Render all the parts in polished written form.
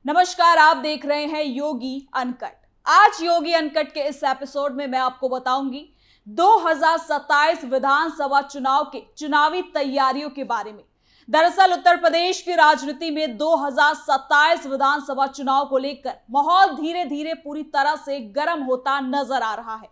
नमस्कार, आप देख रहे हैं योगी अनकट। आज योगी अनकट के इस एपिसोड में मैं आपको बताऊंगी 2027 विधानसभा चुनाव के चुनावी तैयारियों के बारे में। दरअसल उत्तर प्रदेश की राजनीति में 2027 विधानसभा चुनाव को लेकर माहौल धीरे धीरे पूरी तरह से गर्म होता नजर आ रहा है।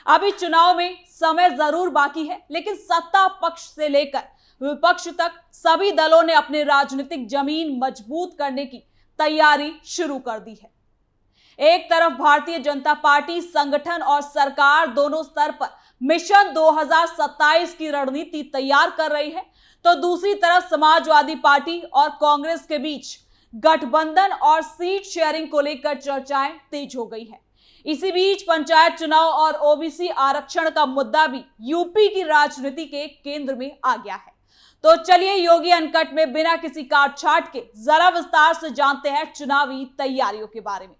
अभी चुनाव में समय जरूर बाकी है, लेकिन सत्ता पक्ष से लेकर विपक्ष तक सभी दलों ने अपने राजनीतिक जमीन मजबूत करने की तैयारी शुरू कर दी है। एक तरफ भारतीय जनता पार्टी संगठन और सरकार दोनों स्तर पर मिशन 2027 की रणनीति तैयार कर रही है, तो दूसरी तरफ समाजवादी पार्टी और कांग्रेस के बीच गठबंधन और सीट शेयरिंग को लेकर चर्चाएं तेज हो गई है। इसी बीच पंचायत चुनाव और ओबीसी आरक्षण का मुद्दा भी यूपी की राजनीति के केंद्र में आ गया है। तो चलिए योगी अनकट में बिना किसी काट छाट के जरा विस्तार से जानते हैं चुनावी तैयारियों के बारे में।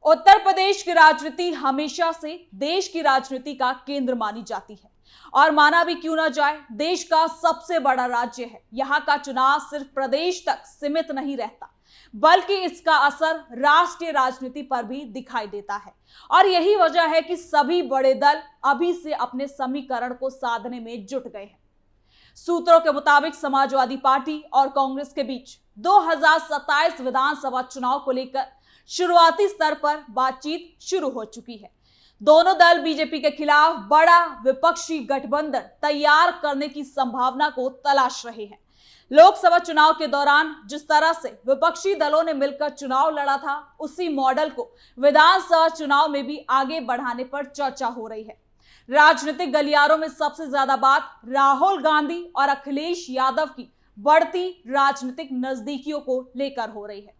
उत्तर प्रदेश की राजनीति हमेशा से देश की राजनीति का केंद्र मानी जाती है और माना भी क्यों ना जाए, देश का सबसे बड़ा राज्य है। यहाँ का चुनाव सिर्फ प्रदेश तक सीमित नहीं रहता, बल्कि इसका असर राष्ट्रीय राजनीति पर भी दिखाई देता है। और यही वजह है कि सभी बड़े दल अभी से अपने समीकरण को साधने में जुट गए हैं। सूत्रों के मुताबिक समाजवादी पार्टी और कांग्रेस के बीच 2027 विधानसभा चुनाव को लेकर शुरुआती स्तर पर बातचीत शुरू हो चुकी है। दोनों दल बीजेपी के खिलाफ बड़ा विपक्षी गठबंधन तैयार करने की संभावना को तलाश रहे हैं। लोकसभा चुनाव के दौरान जिस तरह से विपक्षी दलों ने मिलकर चुनाव लड़ा था, उसी मॉडल को विधानसभा चुनाव में भी आगे बढ़ाने पर चर्चा हो रही है। राजनीतिक गलियारों में सबसे ज्यादा बात राहुल गांधी और अखिलेश यादव की बढ़ती राजनीतिक नजदीकियों को लेकर हो रही है।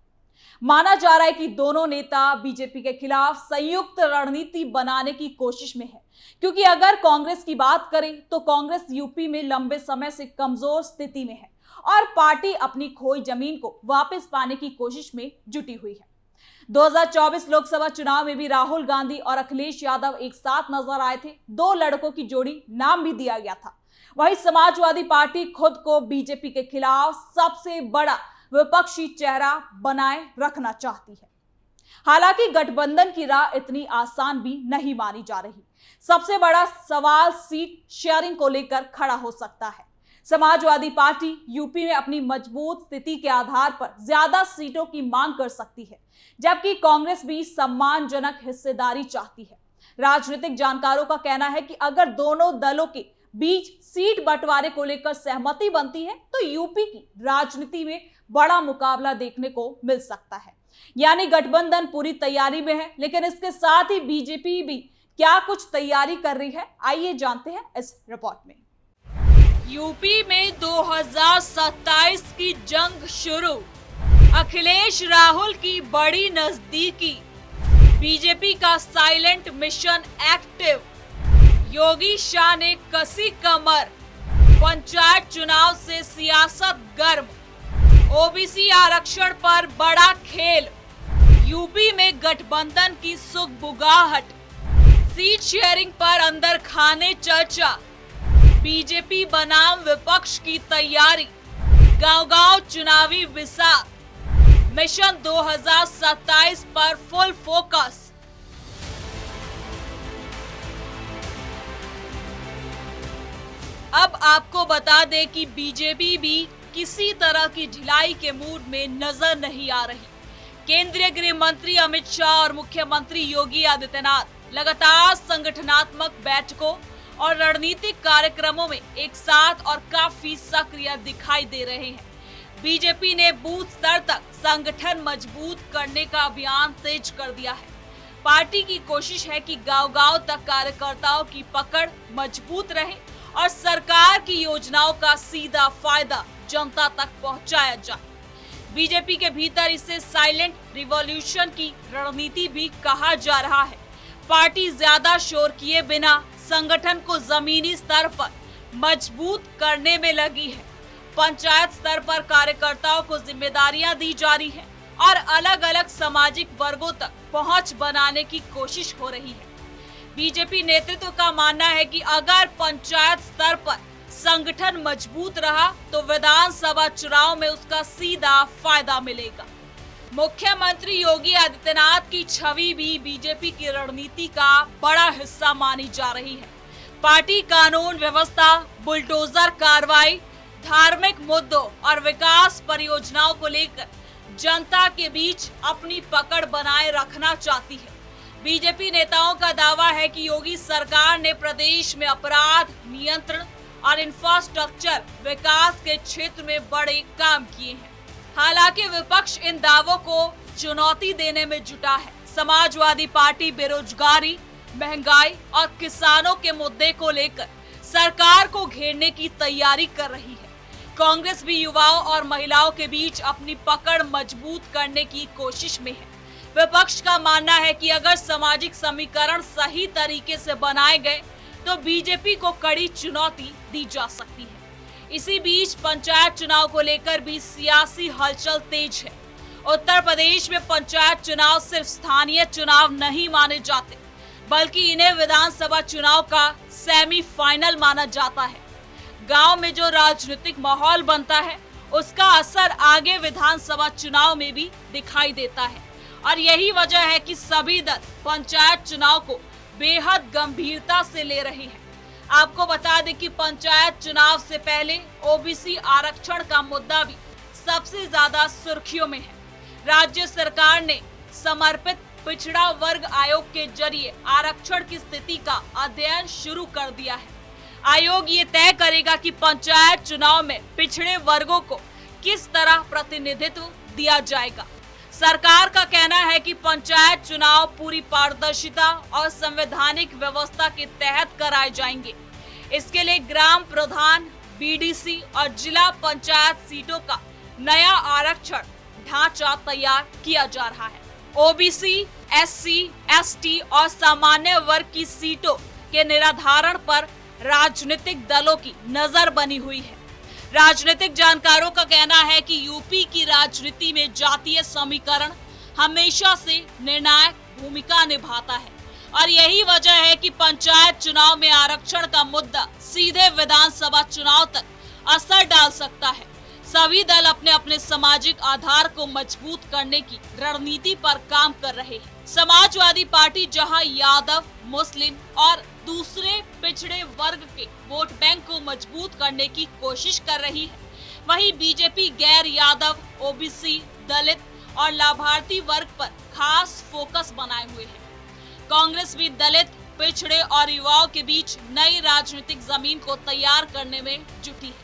माना जा रहा है कि दोनों नेता बीजेपी के खिलाफ संयुक्त रणनीति बनाने की कोशिश में है, क्योंकि अगर कांग्रेस की बात करें तो कांग्रेस यूपी में लंबे समय से कमजोर स्थिति में है और पार्टी अपनी खोई जमीन को वापस पाने की कोशिश में जुटी हुई है। 2024 लोकसभा चुनाव में भी राहुल गांधी और अखिलेश यादव एक साथ नजर आए थे। दो लड़कों की जोड़ी नाम भी दिया गया था। वहीं समाजवादी पार्टी खुद को बीजेपी के खिलाफ सबसे बड़ा विपक्षी चेहरा बनाए रखना चाहती है। हालांकि गठबंधन की राह इतनी आसान भी नहीं मानी जा रही। सबसे बड़ा सवाल सीट शेयरिंग को लेकर खड़ा हो सकता है। समाजवादी पार्टी यूपी में अपनी मजबूत स्थिति के आधार पर ज्यादा सीटों की मांग कर सकती है, जबकि कांग्रेस भी सम्मानजनक हिस्सेदारी चाहती है। राजनीतिक जानकारों का कहना है कि अगर दोनों दलों के बीच सीट बंटवारे को लेकर सहमति बनती है तो यूपी की राजनीति में बड़ा मुकाबला देखने को मिल सकता है। यानी गठबंधन पूरी तैयारी में है, लेकिन इसके साथ ही बीजेपी भी क्या कुछ तैयारी कर रही है, आइए जानते हैं इस रिपोर्ट में। यूपी में 2027 की जंग शुरू, अखिलेश राहुल की बड़ी नजदीकी, बीजेपी का साइलेंट मिशन एक्टिव, योगी शाह ने कसी कमर, पंचायत चुनाव से सियासत गर्म, ओबीसी आरक्षण पर बड़ा खेल, यूपी में गठबंधन की सुगबुगाहट, सीट शेयरिंग पर अंदर खाने चर्चा, बीजेपी बनाम विपक्ष की तैयारी, गांव-गांव चुनावी विसात, मिशन 2027 पर फुल फोकस। अब आपको बता दें कि बीजेपी भी किसी तरह की ढिलाई के मूड में नजर नहीं आ रही। केंद्रीय गृह मंत्री अमित शाह और मुख्यमंत्री योगी आदित्यनाथ लगातार संगठनात्मक बैठकों और रणनीतिक कार्यक्रमों में एक साथ और काफी सक्रिय दिखाई दे रहे हैं। बीजेपी ने बूथ स्तर तक संगठन मजबूत करने का अभियान तेज कर दिया है। पार्टी की कोशिश है कि गांव-गांव तक कार्यकर्ताओं की पकड़ मजबूत रहे और सरकार की योजनाओं का सीधा फायदा जनता तक पहुंचाया जाए। बीजेपी के भीतर इसे साइलेंट रिवॉल्यूशन की रणनीति भी कहा जा रहा है। पार्टी ज्यादा शोर किए बिना संगठन को जमीनी स्तर पर मजबूत करने में लगी है। पंचायत स्तर पर कार्यकर्ताओं को जिम्मेदारियां दी जा रही हैं और अलग अलग सामाजिक वर्गों तक पहुंच बनाने की कोशिश हो रही है। बीजेपी नेतृत्व का मानना है कि अगर पंचायत स्तर पर संगठन मजबूत रहा तो विधानसभा चुनाव में उसका सीधा फायदा मिलेगा। मुख्यमंत्री योगी आदित्यनाथ की छवि भी बीजेपी की रणनीति का बड़ा हिस्सा मानी जा रही है। पार्टी कानून व्यवस्था, बुलडोजर कार्रवाई, धार्मिक मुद्दों और विकास परियोजनाओं को लेकर जनता के बीच अपनी पकड़ बनाए रखना चाहती है। बीजेपी नेताओं का दावा है कि योगी सरकार ने प्रदेश में अपराध नियंत्रण और इंफ्रास्ट्रक्चर विकास के क्षेत्र में बड़े काम किए हैं। हालांकि विपक्ष इन दावों को चुनौती देने में जुटा है। समाजवादी पार्टी बेरोजगारी, महंगाई और किसानों के मुद्दे को लेकर सरकार को घेरने की तैयारी कर रही है। कांग्रेस भी युवाओं और महिलाओं के बीच अपनी पकड़ मजबूत करने की कोशिश में है। विपक्ष का मानना है कि अगर सामाजिक समीकरण सही तरीके से बनाए गए तो बीजेपी को कड़ी चुनौती दी जा सकती है। इसी बीच पंचायत चुनाव को लेकर भी सियासी हलचल तेज है। उत्तर प्रदेश में पंचायत चुनाव सिर्फ स्थानीय चुनाव नहीं माने जाते, बल्कि इन्हें विधानसभा चुनाव का सेमीफाइनल माना जाता है। गांव में जो राजनीतिक माहौल बनता है उसका असर आगे विधानसभा चुनाव में भी दिखाई देता है और यही वजह है कि सभी दल पंचायत चुनाव को बेहद गंभीरता से ले रहे हैं। आपको बता दें कि पंचायत चुनाव से पहले ओबीसी आरक्षण का मुद्दा भी सबसे ज्यादा सुर्खियों में है। राज्य सरकार ने समर्पित पिछड़ा वर्ग आयोग के जरिए आरक्षण की स्थिति का अध्ययन शुरू कर दिया है। आयोग ये तय करेगा कि पंचायत चुनाव में पिछड़े वर्गों को किस तरह प्रतिनिधित्व दिया जाएगा। सरकार का कहना है कि पंचायत चुनाव पूरी पारदर्शिता और संवैधानिक व्यवस्था के तहत कराए जाएंगे। इसके लिए ग्राम प्रधान, बीडीसी और जिला पंचायत सीटों का नया आरक्षण ढांचा तैयार किया जा रहा है। ओबीसी, एससी, एसटी और सामान्य वर्ग की सीटों के निर्धारण पर राजनीतिक दलों की नजर बनी हुई है। राजनीतिक जानकारों का कहना है कि यूपी की राजनीति में जातीय समीकरण हमेशा से निर्णायक भूमिका निभाता है और यही वजह है कि पंचायत चुनाव में आरक्षण का मुद्दा सीधे विधानसभा चुनाव तक असर डाल सकता है। सभी दल अपने अपने सामाजिक आधार को मजबूत करने की रणनीति पर काम कर रहे हैं। समाजवादी पार्टी जहां यादव, मुस्लिम और दूसरे पिछड़े वर्ग के वोट बैंक को मजबूत करने की कोशिश कर रही है, वहीं बीजेपी गैर यादव, ओबीसी, दलित और लाभार्थी वर्ग पर खास फोकस बनाए हुए है। कांग्रेस भी दलित, पिछड़े और युवाओं के बीच नई राजनीतिक जमीन को तैयार करने में जुटी है।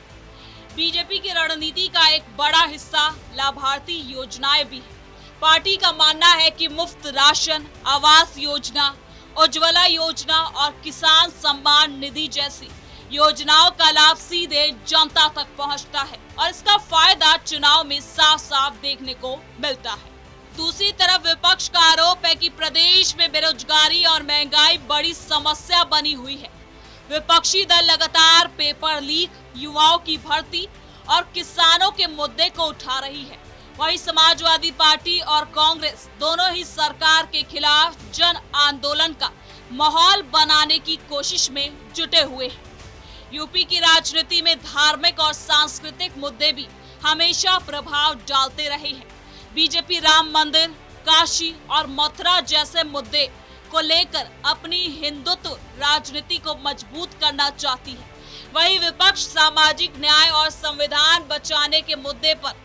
बीजेपी की रणनीति का एक बड़ा हिस्सा लाभार्थी योजनाएं भी है। पार्टी का मानना है कि मुफ्त राशन, आवास योजना, उज्ज्वला योजना और किसान सम्मान निधि जैसी योजनाओं का लाभ सीधे जनता तक पहुंचता है और इसका फायदा चुनाव में साफ साफ देखने को मिलता है। दूसरी तरफ विपक्ष का आरोप है कि प्रदेश में बेरोजगारी और महंगाई बड़ी समस्या बनी हुई है। विपक्षी दल लगातार पेपर लीक, युवाओं की भर्ती और किसानों के मुद्दे को उठा रही है। वहीं समाजवादी पार्टी और कांग्रेस दोनों ही सरकार के खिलाफ जन आंदोलन का माहौल बनाने की कोशिश में जुटे हुए हैं। यूपी की राजनीति में धार्मिक और सांस्कृतिक मुद्दे भी हमेशा प्रभाव डालते रहे हैं। बीजेपी राम मंदिर, काशी और मथुरा जैसे मुद्दे को लेकर अपनी हिंदुत्व राजनीति को मजबूत करना चाहती है। वहीं विपक्ष सामाजिक न्याय और संविधान बचाने के मुद्दे पर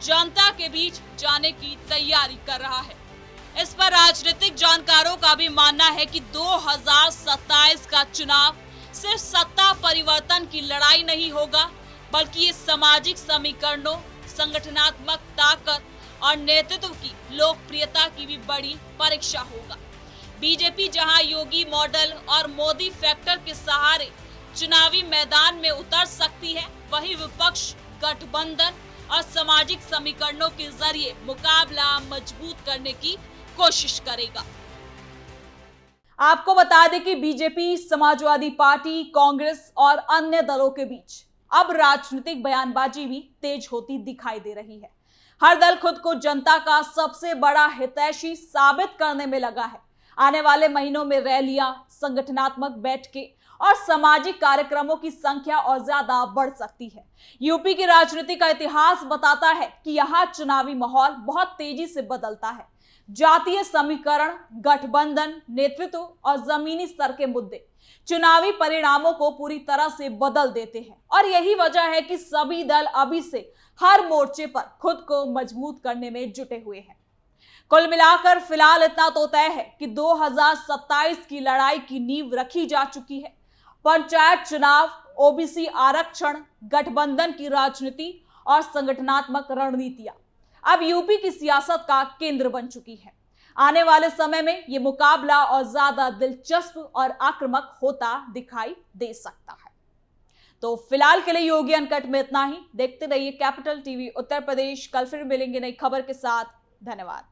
जनता के बीच जाने की तैयारी कर रहा है। इस पर राजनीतिक जानकारों का भी मानना है कि 2027 का चुनाव सिर्फ सत्ता परिवर्तन की लड़ाई नहीं होगा, बल्कि ये सामाजिक समीकरणों, संगठनात्मक ताकत और नेतृत्व की लोकप्रियता की भी बड़ी परीक्षा होगा। बीजेपी जहां योगी मॉडल और मोदी फैक्टर के सहारे चुनावी मैदान में उतर सकती है, वहीं विपक्ष गठबंधन और सामाजिक समीकरणों के जरिए मुकाबला मजबूत करने की कोशिश करेगा। आपको बता दें कि बीजेपी, समाजवादी पार्टी, कांग्रेस और अन्य दलों के बीच अब राजनीतिक बयानबाजी भी तेज होती दिखाई दे रही है। हर दल खुद को जनता का सबसे बड़ा हितैषी साबित करने में लगा है। आने वाले महीनों में रैलियां, संगठनात्मक बैठकें और सामाजिक कार्यक्रमों की संख्या और ज्यादा बढ़ सकती है। यूपी की राजनीति का इतिहास बताता है कि यहाँ चुनावी माहौल बहुत तेजी से बदलता है। जातीय समीकरण, गठबंधन, नेतृत्व और जमीनी स्तर के मुद्दे चुनावी परिणामों को पूरी तरह से बदल देते हैं और यही वजह है कि सभी दल अभी से हर मोर्चे पर खुद को मजबूत करने में जुटे हुए हैं। कुल मिलाकर फिलहाल इतना तो तय है कि 2027 की लड़ाई की नींव रखी जा चुकी है। पंचायत चुनाव, ओबीसी आरक्षण, गठबंधन की राजनीति और संगठनात्मक रणनीतियां अब यूपी की सियासत का केंद्र बन चुकी है। आने वाले समय में यह मुकाबला और ज्यादा दिलचस्प और आक्रामक होता दिखाई दे सकता है। तो फिलहाल के लिए योगी अनकट में इतना ही। देखते रहिए कैपिटल टीवी उत्तर प्रदेश। कल फिर मिलेंगे नई खबर के साथ। धन्यवाद।